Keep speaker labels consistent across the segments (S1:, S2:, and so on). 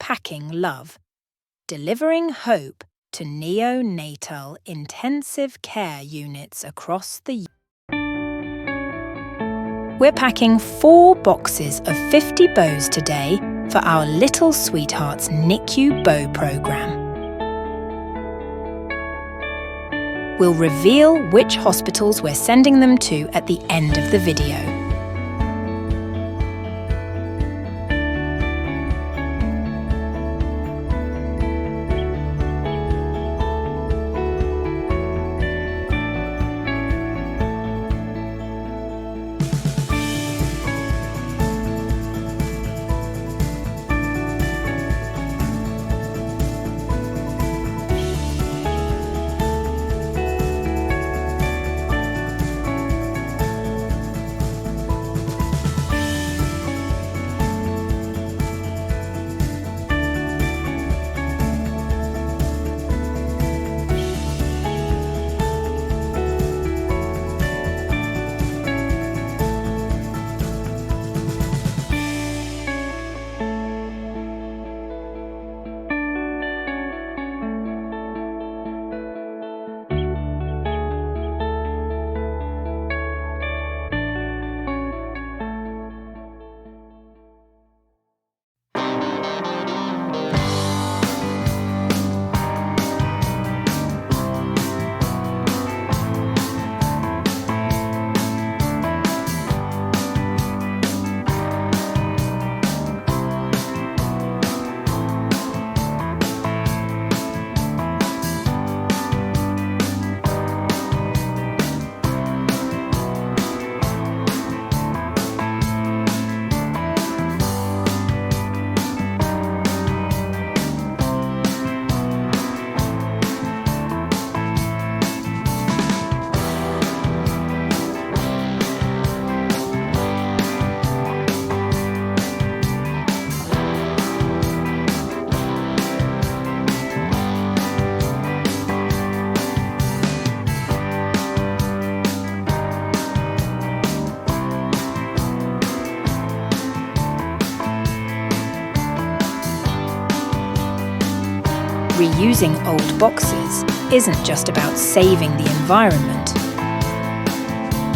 S1: Packing Love, delivering hope to neonatal intensive care units across the UK. We're packing 4 boxes of 50 bows today for our Little Sweethearts NICU bow programme. We'll reveal which hospitals we're sending them to at the end of the video. Reusing old boxes isn't just about saving the environment.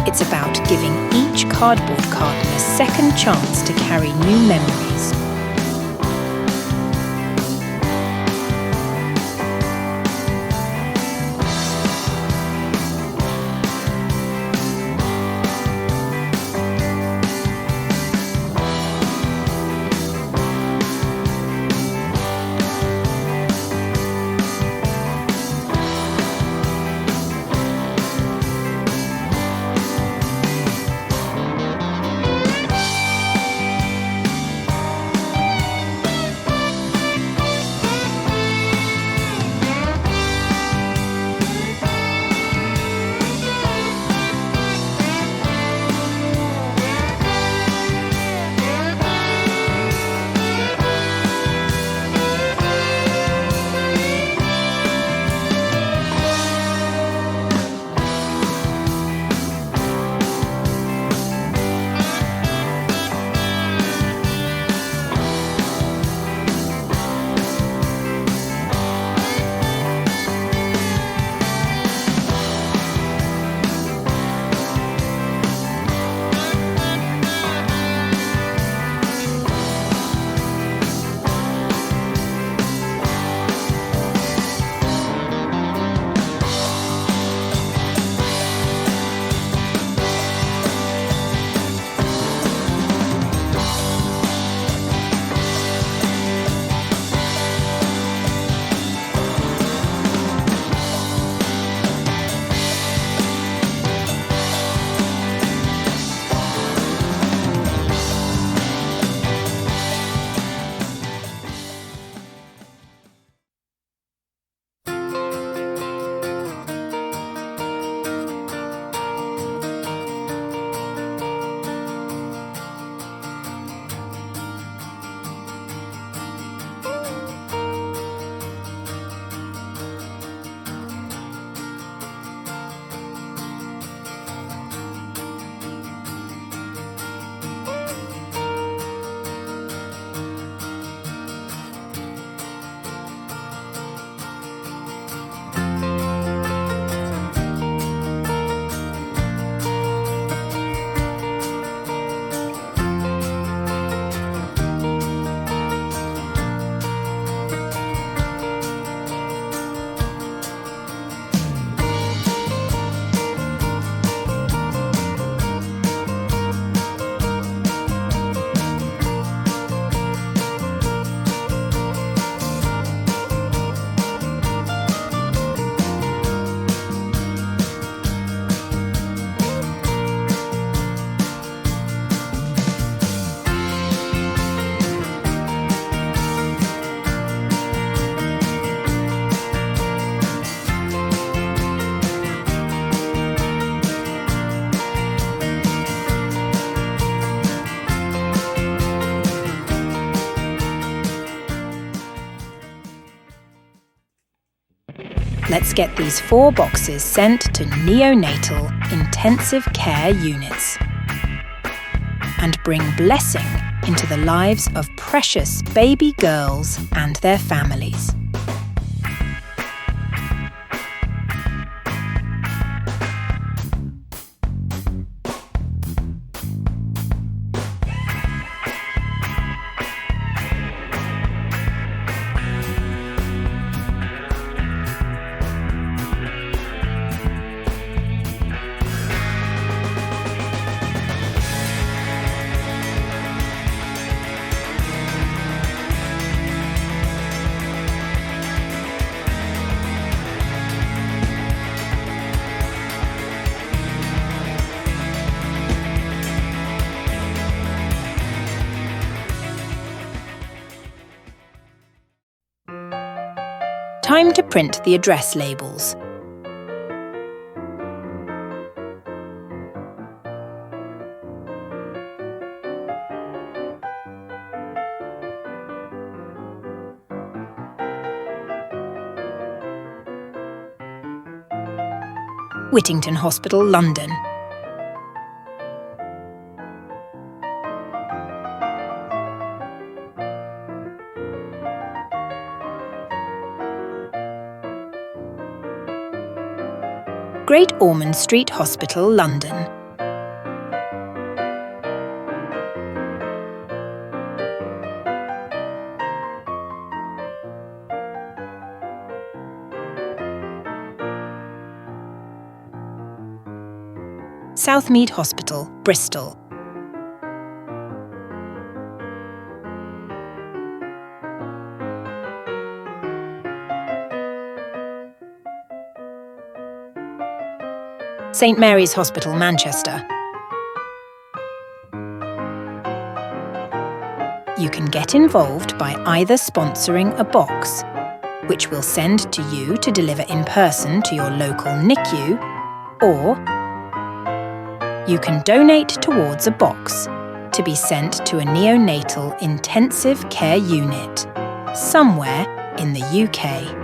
S1: It's about giving each cardboard carton a second chance to carry new memories. Let's get these 4 boxes sent to neonatal intensive care units and bring blessing into the lives of precious baby girls and their families. Time to print the address labels. Whittington Hospital, London. Great Ormond Street Hospital, London. Southmead Hospital, Bristol. St Mary's Hospital, Manchester. You can get involved by either sponsoring a box, which we'll send to you to deliver in person to your local NICU, or you can donate towards a box to be sent to a neonatal intensive care unit somewhere in the UK.